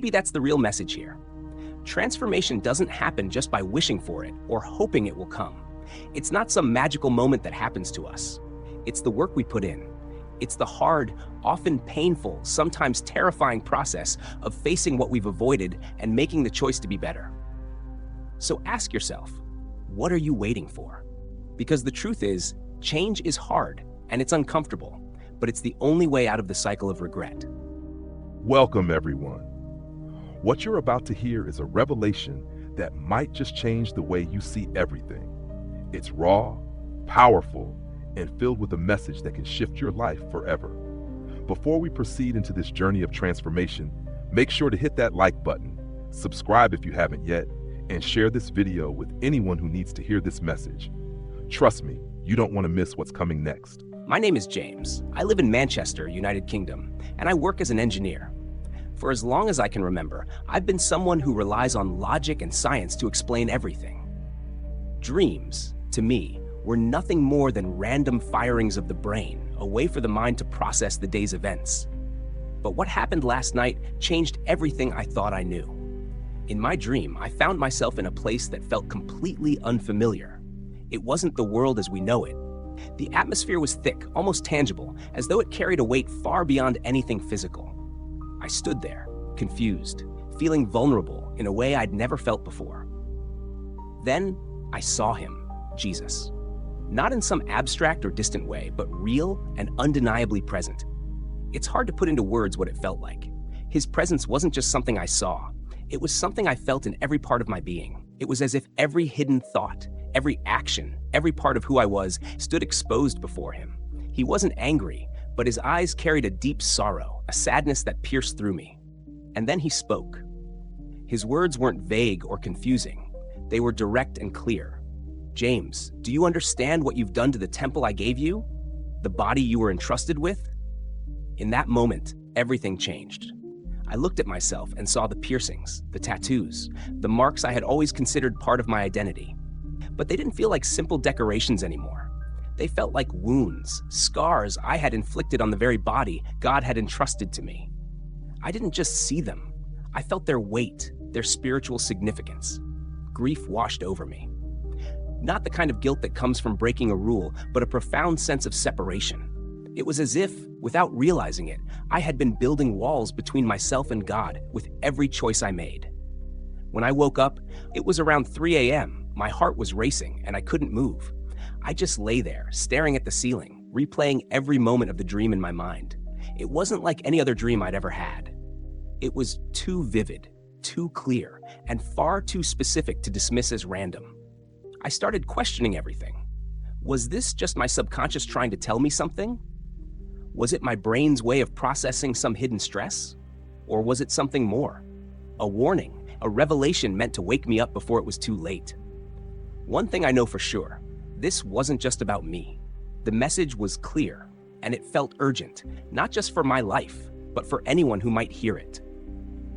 maybe that's the real message here. Transformation doesn't happen just by wishing for it or hoping it will come. It's not some magical moment that happens to us. It's the work we put in. It's the hard, often painful, sometimes terrifying process of facing what we've avoided and making the choice to be better. So ask yourself, what are you waiting for? Because the truth is, change is hard and it's uncomfortable, but it's the only way out of the cycle of regret. Welcome, everyone. What you're about to hear is a revelation that might just change the way you see everything. It's raw, powerful, and filled with a message that can shift your life forever. Before we proceed into this journey of transformation, make sure to hit that like button, subscribe if you haven't yet, and share this video with anyone who needs to hear this message. Trust me, you don't want to miss what's coming next. My name is James. I live in Manchester, United Kingdom, and I work as an engineer. For as long as I can remember, I've been someone who relies on logic and science to explain everything. Dreams, to me, were nothing more than random firings of the brain, a way for the mind to process the day's events. But what happened last night changed everything I thought I knew. In my dream, I found myself in a place that felt completely unfamiliar. It wasn't the world as we know it. The atmosphere was thick, almost tangible, as though it carried a weight far beyond anything physical. I stood there, confused, feeling vulnerable in a way I'd never felt before. Then I saw him, Jesus. Not in some abstract or distant way, but real and undeniably present. It's hard to put into words what it felt like. His presence wasn't just something I saw. It was something I felt in every part of my being. It was as if every hidden thought, every action, every part of who I was stood exposed before him. He wasn't angry, but his eyes carried a deep sorrow, a sadness that pierced through me. And then he spoke. His words weren't vague or confusing. They were direct and clear. James, do you understand what you've done to the temple I gave you? The body you were entrusted with? In that moment, everything changed. I looked at myself and saw the piercings, the tattoos, the marks I had always considered part of my identity. But they didn't feel like simple decorations anymore. They felt like wounds, scars I had inflicted on the very body God had entrusted to me. I didn't just see them. I felt their weight, their spiritual significance. Grief washed over me. Not the kind of guilt that comes from breaking a rule, but a profound sense of separation. It was as if, without realizing it, I had been building walls between myself and God with every choice I made. When I woke up, it was around 3 a.m. My heart was racing and I couldn't move. I just lay there, staring at the ceiling, replaying every moment of the dream in my mind. It wasn't like any other dream I'd ever had. It was too vivid, too clear, and far too specific to dismiss as random. I started questioning everything. Was this just my subconscious trying to tell me something? Was it my brain's way of processing some hidden stress? Or was it something more? A warning, a revelation meant to wake me up before it was too late. One thing I know for sure, this wasn't just about me. The message was clear, and it felt urgent, not just for my life, but for anyone who might hear it.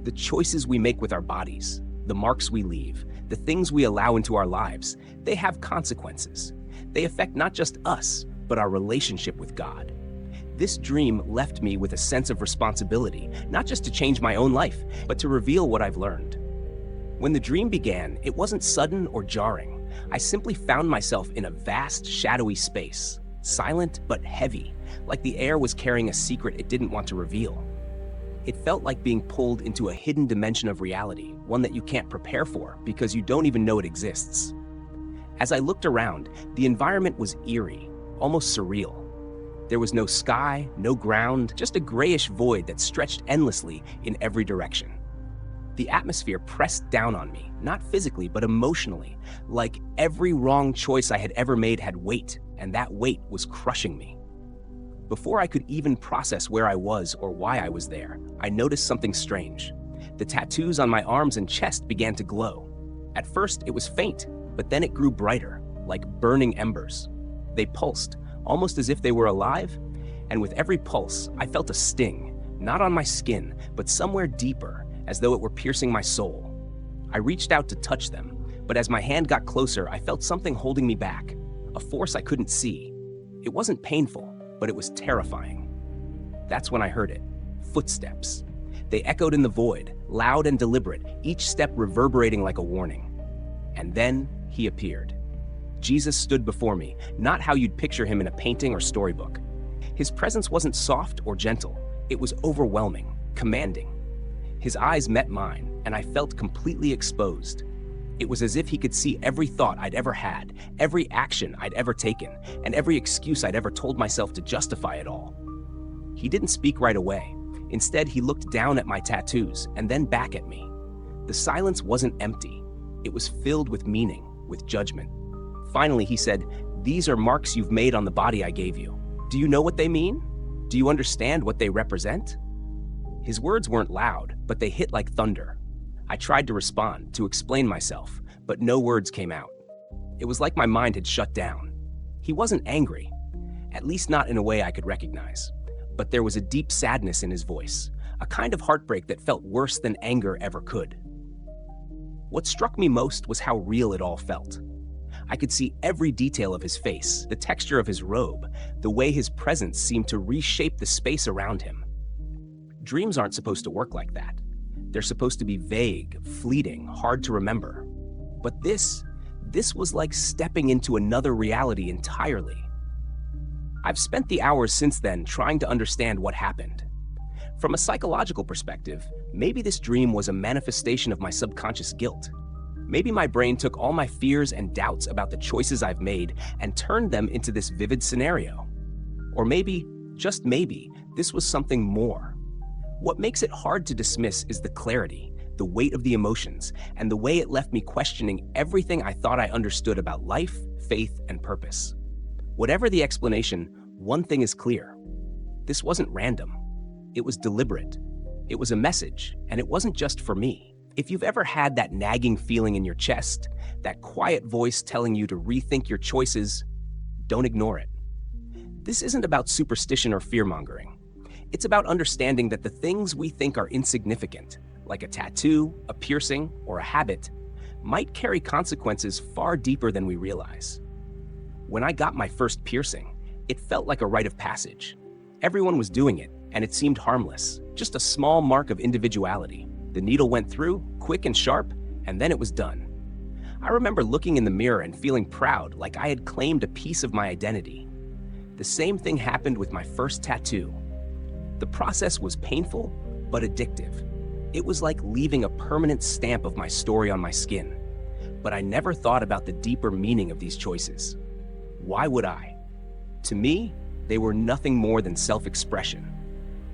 The choices we make with our bodies, the marks we leave, the things we allow into our lives, they have consequences. They affect not just us, but our relationship with God. This dream left me with a sense of responsibility, not just to change my own life, but to reveal what I've learned. When the dream began, it wasn't sudden or jarring. I simply found myself in a vast, shadowy space, silent but heavy, like the air was carrying a secret it didn't want to reveal. It felt like being pulled into a hidden dimension of reality, one that you can't prepare for because you don't even know it exists. As I looked around, the environment was eerie, almost surreal. There was no sky, no ground, just a grayish void that stretched endlessly in every direction. The atmosphere pressed down on me, not physically, but emotionally, like every wrong choice I had ever made had weight, and that weight was crushing me. Before I could even process where I was or why I was there, I noticed something strange. The tattoos on my arms and chest began to glow. At first, it was faint, but then it grew brighter, like burning embers. They pulsed, almost as if they were alive, and with every pulse, I felt a sting, not on my skin, but somewhere deeper, as though it were piercing my soul. I reached out to touch them, but as my hand got closer, I felt something holding me back, a force I couldn't see. It wasn't painful, but it was terrifying. That's when I heard it. Footsteps. They echoed in the void, loud and deliberate, each step reverberating like a warning. And then he appeared. Jesus stood before me, not how you'd picture him in a painting or storybook. His presence wasn't soft or gentle. It was overwhelming, commanding. His eyes met mine, and I felt completely exposed. It was as if he could see every thought I'd ever had, every action I'd ever taken, and every excuse I'd ever told myself to justify it all. He didn't speak right away. Instead, he looked down at my tattoos and then back at me. The silence wasn't empty. It was filled with meaning, with judgment. Finally, he said, "These are marks you've made on the body I gave you. Do you know what they mean? Do you understand what they represent?" His words weren't loud, but they hit like thunder. I tried to respond, to explain myself, but no words came out. It was like my mind had shut down. He wasn't angry, at least not in a way I could recognize. But there was a deep sadness in his voice, a kind of heartbreak that felt worse than anger ever could. What struck me most was how real it all felt. I could see every detail of his face, the texture of his robe, the way his presence seemed to reshape the space around him. Dreams aren't supposed to work like that. They're supposed to be vague, fleeting, hard to remember. But this was like stepping into another reality entirely. I've spent the hours since then trying to understand what happened. From a psychological perspective, maybe this dream was a manifestation of my subconscious guilt. Maybe my brain took all my fears and doubts about the choices I've made and turned them into this vivid scenario. Or maybe, just maybe, this was something more. What makes it hard to dismiss is the clarity, the weight of the emotions, and the way it left me questioning everything I thought I understood about life, faith, and purpose. Whatever the explanation, one thing is clear. This wasn't random. It was deliberate. It was a message, and it wasn't just for me. If you've ever had that nagging feeling in your chest, that quiet voice telling you to rethink your choices, don't ignore it. This isn't about superstition or fear-mongering. It's about understanding that the things we think are insignificant, like a tattoo, a piercing, or a habit, might carry consequences far deeper than we realize. When I got my first piercing, it felt like a rite of passage. Everyone was doing it, and it seemed harmless, just a small mark of individuality. The needle went through, quick and sharp, and then it was done. I remember looking in the mirror and feeling proud, like I had claimed a piece of my identity. The same thing happened with my first tattoo. The process was painful, but addictive. It was like leaving a permanent stamp of my story on my skin. But I never thought about the deeper meaning of these choices. Why would I? To me, they were nothing more than self-expression.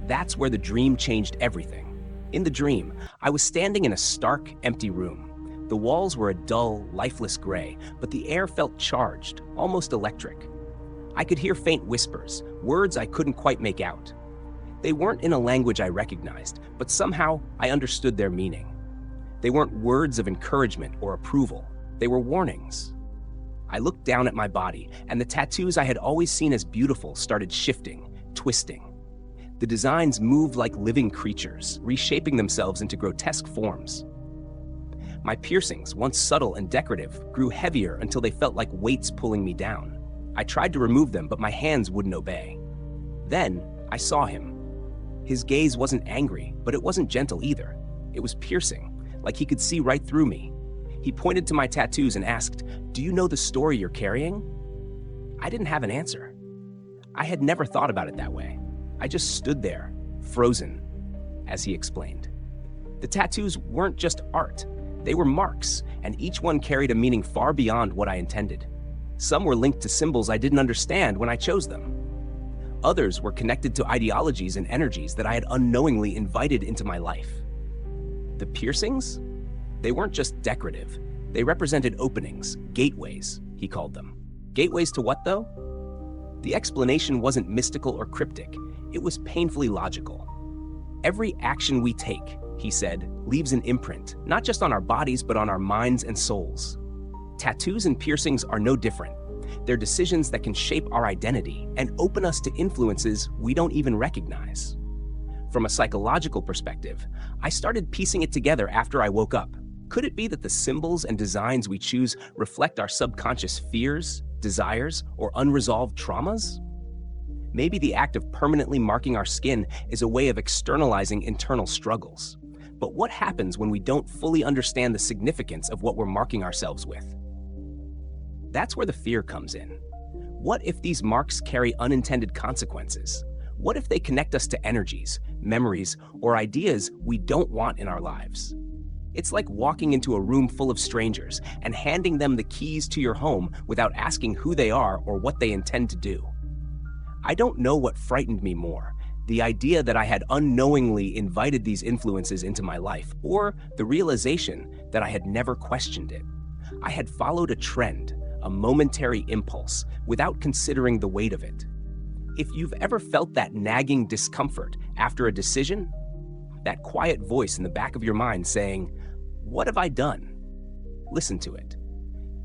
That's where the dream changed everything. In the dream, I was standing in a stark, empty room. The walls were a dull, lifeless gray, but the air felt charged, almost electric. I could hear faint whispers, words I couldn't quite make out. They weren't in a language I recognized, but somehow I understood their meaning. They weren't words of encouragement or approval. They were warnings. I looked down at my body, and the tattoos I had always seen as beautiful started shifting, twisting. The designs moved like living creatures, reshaping themselves into grotesque forms. My piercings, once subtle and decorative, grew heavier until they felt like weights pulling me down. I tried to remove them, but my hands wouldn't obey. Then I saw him. His gaze wasn't angry, but it wasn't gentle either. It was piercing, like he could see right through me. He pointed to my tattoos and asked, "Do you know the story you're carrying?" I didn't have an answer. I had never thought about it that way. I just stood there, frozen, as he explained. The tattoos weren't just art. They were marks, and each one carried a meaning far beyond what I intended. Some were linked to symbols I didn't understand when I chose them. Others were connected to ideologies and energies that I had unknowingly invited into my life. The piercings? They weren't just decorative. They represented openings, gateways, he called them. Gateways to what, though? The explanation wasn't mystical or cryptic. It was painfully logical. Every action we take, he said, leaves an imprint, not just on our bodies, but on our minds and souls. Tattoos and piercings are no different. They're decisions that can shape our identity and open us to influences we don't even recognize. From a psychological perspective, I started piecing it together after I woke up. Could it be that the symbols and designs we choose reflect our subconscious fears, desires, or unresolved traumas? Maybe the act of permanently marking our skin is a way of externalizing internal struggles. But what happens when we don't fully understand the significance of what we're marking ourselves with? That's where the fear comes in. What if these marks carry unintended consequences? What if they connect us to energies, memories, or ideas we don't want in our lives? It's like walking into a room full of strangers and handing them the keys to your home without asking who they are or what they intend to do. I don't know what frightened me more, the idea that I had unknowingly invited these influences into my life, or the realization that I had never questioned it. I had followed a trend, a momentary impulse, without considering the weight of it. If you've ever felt that nagging discomfort after a decision, that quiet voice in the back of your mind saying, "What have I done?" Listen to it.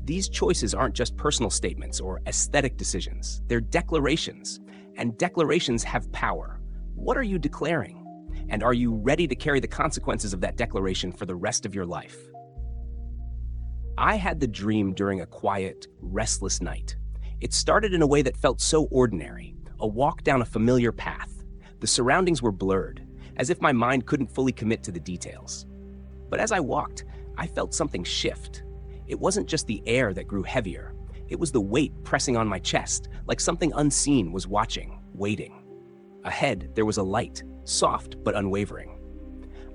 These choices aren't just personal statements or aesthetic decisions. They're declarations, and declarations have power. What are you declaring? And are you ready to carry the consequences of that declaration for the rest of your life? I had the dream during a quiet, restless night. It started in a way that felt so ordinary, a walk down a familiar path. The surroundings were blurred, as if my mind couldn't fully commit to the details. But as I walked, I felt something shift. It wasn't just the air that grew heavier. It was the weight pressing on my chest, like something unseen was watching, waiting. Ahead, there was a light, soft but unwavering.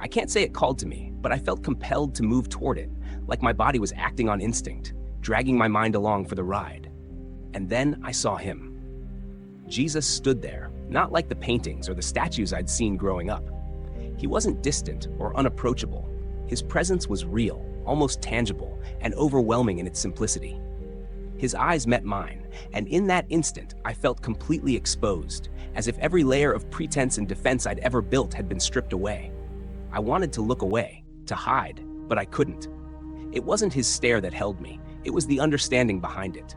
I can't say it called to me, but I felt compelled to move toward it, like my body was acting on instinct, dragging my mind along for the ride. And then I saw him. Jesus stood there, not like the paintings or the statues I'd seen growing up. He wasn't distant or unapproachable. His presence was real, almost tangible, and overwhelming in its simplicity. His eyes met mine, and in that instant, I felt completely exposed, as if every layer of pretense and defense I'd ever built had been stripped away. I wanted to look away, to hide, but I couldn't. It wasn't his stare that held me, it was the understanding behind it.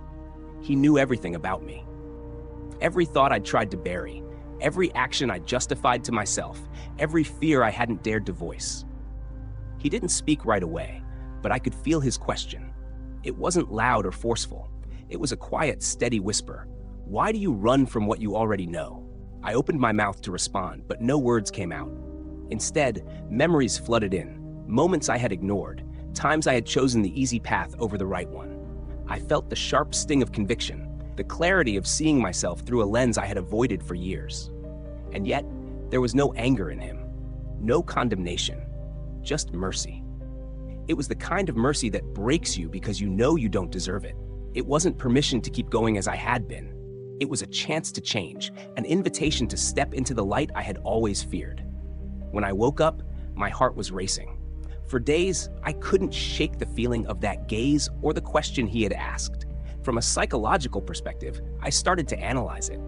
He knew everything about me. Every thought I'd tried to bury, every action I justified to myself, every fear I hadn't dared to voice. He didn't speak right away, but I could feel his question. It wasn't loud or forceful. It was a quiet, steady whisper. "Why do you run from what you already know?" I opened my mouth to respond, but no words came out. Instead, memories flooded in, moments I had ignored, times I had chosen the easy path over the right one. I felt the sharp sting of conviction, the clarity of seeing myself through a lens I had avoided for years. And yet, there was no anger in him, no condemnation, just mercy. It was the kind of mercy that breaks you because you know you don't deserve it. It wasn't permission to keep going as I had been. It was a chance to change, an invitation to step into the light I had always feared. When I woke up, my heart was racing. For days, I couldn't shake the feeling of that gaze or the question he had asked. From a psychological perspective, I started to analyze it.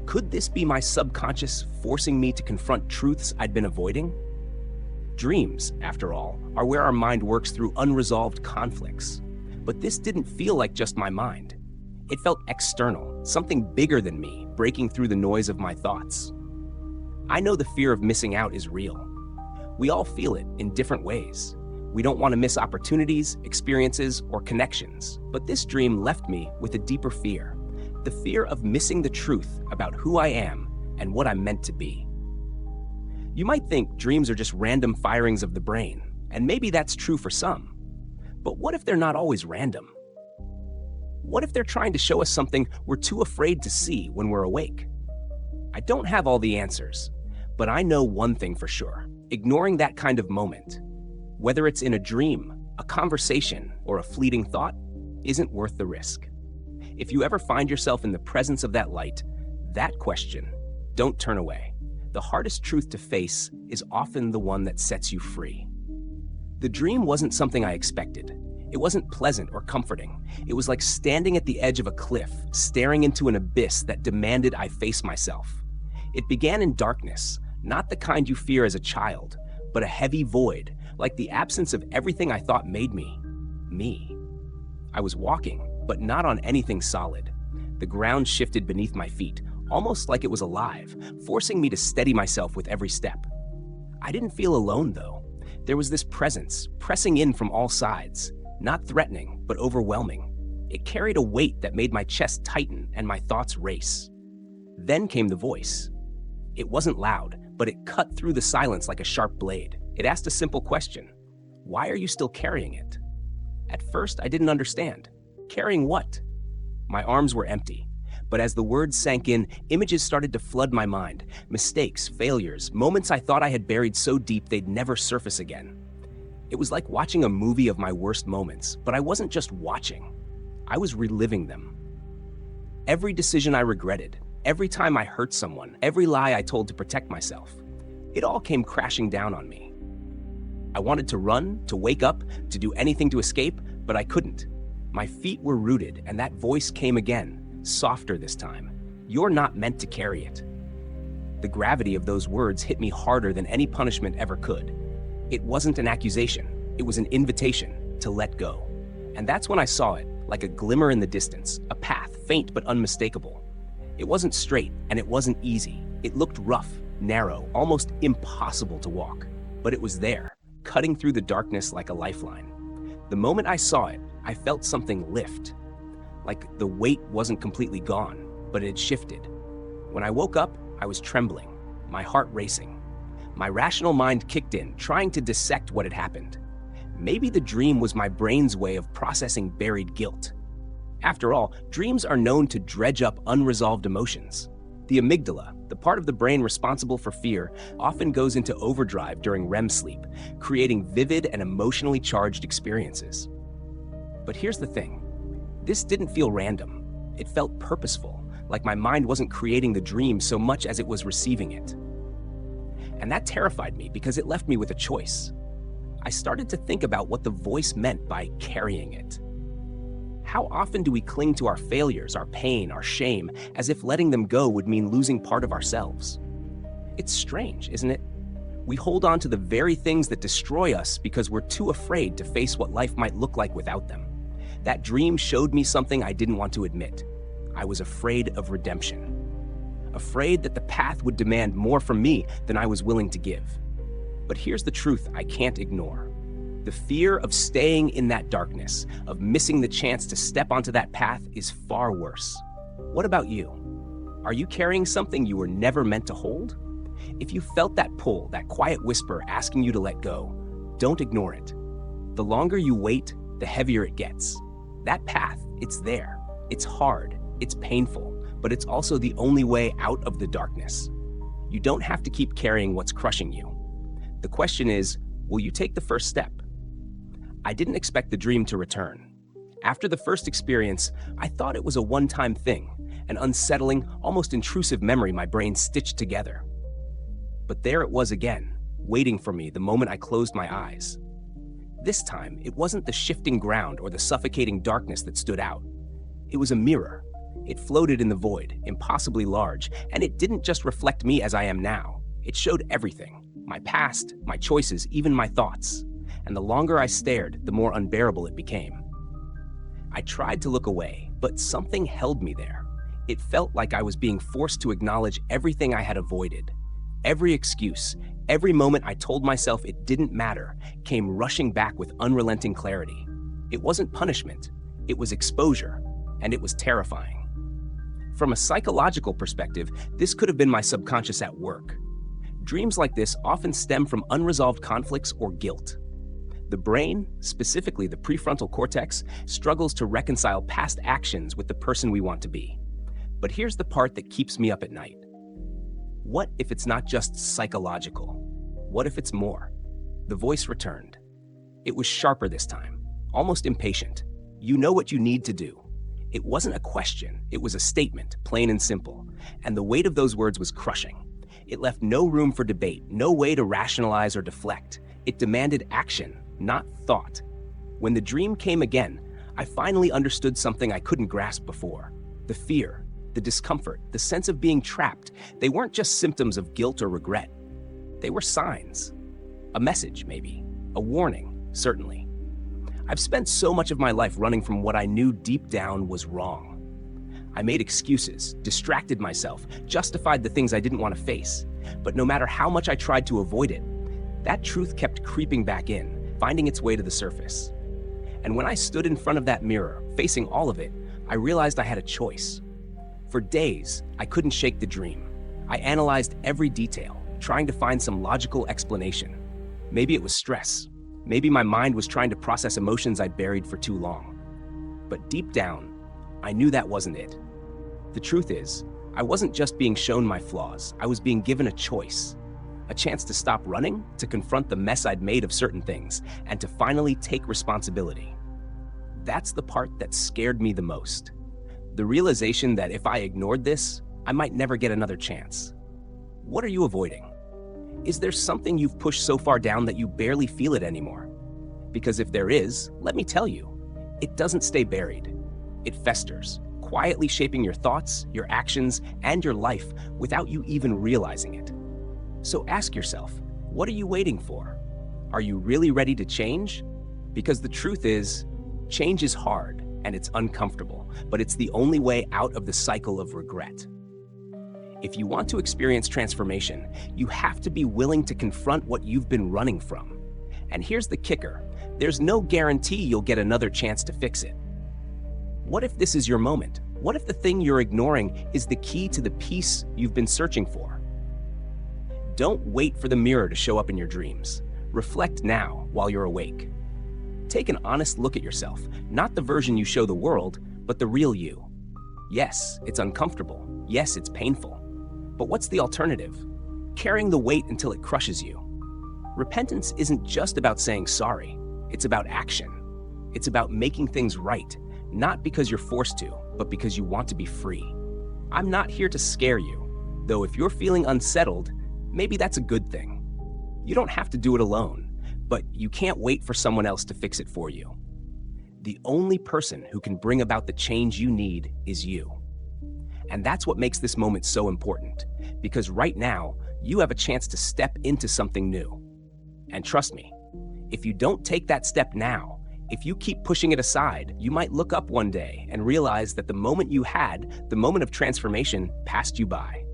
Could this be my subconscious forcing me to confront truths I'd been avoiding? Dreams, after all, are where our mind works through unresolved conflicts. But this didn't feel like just my mind. It felt external, something bigger than me, breaking through the noise of my thoughts. I know the fear of missing out is real. We all feel it in different ways. We don't want to miss opportunities, experiences, or connections. But this dream left me with a deeper fear, the fear of missing the truth about who I am and what I'm meant to be. You might think dreams are just random firings of the brain, and maybe that's true for some. But what if they're not always random? What if they're trying to show us something we're too afraid to see when we're awake? I don't have all the answers, but I know one thing for sure. Ignoring that kind of moment, whether it's in a dream, a conversation, or a fleeting thought, isn't worth the risk. If you ever find yourself in the presence of that light, that question, don't turn away. The hardest truth to face is often the one that sets you free. The dream wasn't something I expected. It wasn't pleasant or comforting. It was like standing at the edge of a cliff, staring into an abyss that demanded I face myself. It began in darkness, not the kind you fear as a child, but a heavy void, like the absence of everything I thought made me, me. I was walking, but not on anything solid. The ground shifted beneath my feet, almost like it was alive, forcing me to steady myself with every step. I didn't feel alone, though. There was this presence, pressing in from all sides, not threatening, but overwhelming. It carried a weight that made my chest tighten and my thoughts race. Then came the voice. It wasn't loud, but it cut through the silence like a sharp blade. It asked a simple question. Why are you still carrying it? At first, I didn't understand. Carrying what? My arms were empty. But as the words sank in, images started to flood my mind. Mistakes, failures, moments I thought I had buried so deep they'd never surface again. It was like watching a movie of my worst moments, but I wasn't just watching. I was reliving them. Every decision I regretted, every time I hurt someone, every lie I told to protect myself, it all came crashing down on me. I wanted to run, to wake up, to do anything to escape, but I couldn't. My feet were rooted, and that voice came again, softer this time. You're not meant to carry it. The gravity of those words hit me harder than any punishment ever could. It wasn't an accusation, it was an invitation to let go. And that's when I saw it, like a glimmer in the distance, a path, faint but unmistakable. It wasn't straight, and it wasn't easy. It looked rough, narrow, almost impossible to walk. But it was there, cutting through the darkness like a lifeline. The moment I saw it, I felt something lift. Like the weight wasn't completely gone, but it had shifted. When I woke up, I was trembling, my heart racing. My rational mind kicked in, trying to dissect what had happened. Maybe the dream was my brain's way of processing buried guilt. After all, dreams are known to dredge up unresolved emotions. The amygdala, the part of the brain responsible for fear, often goes into overdrive during REM sleep, creating vivid and emotionally charged experiences. But here's the thing. This didn't feel random. It felt purposeful, like my mind wasn't creating the dream so much as it was receiving it. And that terrified me because it left me with a choice. I started to think about what the voice meant by carrying it. How often do we cling to our failures, our pain, our shame, as if letting them go would mean losing part of ourselves? It's strange, isn't it? We hold on to the very things that destroy us because we're too afraid to face what life might look like without them. That dream showed me something I didn't want to admit. I was afraid of redemption. Afraid that the path would demand more from me than I was willing to give. But here's the truth I can't ignore. The fear of staying in that darkness, of missing the chance to step onto that path, is far worse. What about you? Are you carrying something you were never meant to hold? If you felt that pull, that quiet whisper asking you to let go, don't ignore it. The longer you wait, the heavier it gets. That path, it's there. It's hard, it's painful, but it's also the only way out of the darkness. You don't have to keep carrying what's crushing you. The question is, will you take the first step? I didn't expect the dream to return. After the first experience, I thought it was a one-time thing, an unsettling, almost intrusive memory my brain stitched together. But there it was again, waiting for me the moment I closed my eyes. This time, it wasn't the shifting ground or the suffocating darkness that stood out. It was a mirror. It floated in the void, impossibly large, and it didn't just reflect me as I am now. It showed everything. My past, my choices, even my thoughts. And the longer I stared, the more unbearable it became. I tried to look away, but something held me there. It felt like I was being forced to acknowledge everything I had avoided. Every excuse, every moment I told myself it didn't matter, came rushing back with unrelenting clarity. It wasn't punishment, it was exposure, and it was terrifying. From a psychological perspective, this could have been my subconscious at work. Dreams like this often stem from unresolved conflicts or guilt. The brain, specifically the prefrontal cortex, struggles to reconcile past actions with the person we want to be. But here's the part that keeps me up at night. What if it's not just psychological? What if it's more? The voice returned. It was sharper this time, almost impatient. You know what you need to do. It wasn't a question, it was a statement, plain and simple. And the weight of those words was crushing. It left no room for debate, no way to rationalize or deflect. It demanded action, not thought. When the dream came again, I finally understood something I couldn't grasp before. The fear, the discomfort, the sense of being trapped, they weren't just symptoms of guilt or regret. They were signs. A message, maybe. A warning, certainly. I've spent so much of my life running from what I knew deep down was wrong. I made excuses, distracted myself, justified the things I didn't want to face. But no matter how much I tried to avoid it, that truth kept creeping back in, finding its way to the surface. And when I stood in front of that mirror, facing all of it, I realized I had a choice. For days, I couldn't shake the dream. I analyzed every detail, trying to find some logical explanation. Maybe it was stress. Maybe my mind was trying to process emotions I'd buried for too long. But deep down, I knew that wasn't it. The truth is, I wasn't just being shown my flaws, I was being given a choice. A chance to stop running, to confront the mess I'd made of certain things, and to finally take responsibility. That's the part that scared me the most. The realization that if I ignored this, I might never get another chance. What are you avoiding? Is there something you've pushed so far down that you barely feel it anymore? Because if there is, let me tell you, it doesn't stay buried. It festers, quietly shaping your thoughts, your actions, and your life without you even realizing it. So ask yourself, what are you waiting for? Are you really ready to change? Because the truth is, change is hard and it's uncomfortable, but it's the only way out of the cycle of regret. If you want to experience transformation, you have to be willing to confront what you've been running from. And here's the kicker, there's no guarantee you'll get another chance to fix it. What if this is your moment? What if the thing you're ignoring is the key to the peace you've been searching for? Don't wait for the mirror to show up in your dreams. Reflect now while you're awake. Take an honest look at yourself, not the version you show the world, but the real you. Yes, it's uncomfortable. Yes, it's painful. But what's the alternative? Carrying the weight until it crushes you. Repentance isn't just about saying sorry. It's about action. It's about making things right, not because you're forced to, but because you want to be free. I'm not here to scare you, though if you're feeling unsettled, maybe that's a good thing. You don't have to do it alone, but you can't wait for someone else to fix it for you. The only person who can bring about the change you need is you. And that's what makes this moment so important, because right now, you have a chance to step into something new. And trust me, if you don't take that step now, if you keep pushing it aside, you might look up one day and realize that the moment you had, the moment of transformation, passed you by.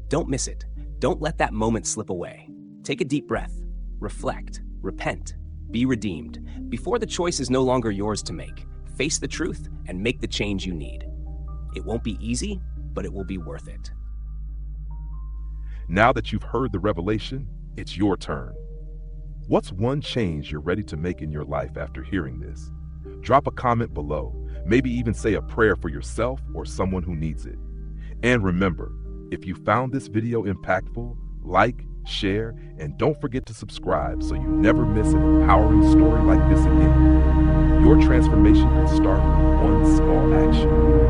Don't miss it. Don't let that moment slip away. Take a deep breath, reflect, repent, be redeemed. Before the choice is no longer yours to make, face the truth and make the change you need. It won't be easy, but it will be worth it. Now that you've heard the revelation, it's your turn. What's one change you're ready to make in your life after hearing this? Drop a comment below, maybe even say a prayer for yourself or someone who needs it. And remember, if you found this video impactful, like, share, and don't forget to subscribe so you never miss an empowering story like this again. Your transformation can start with one small action.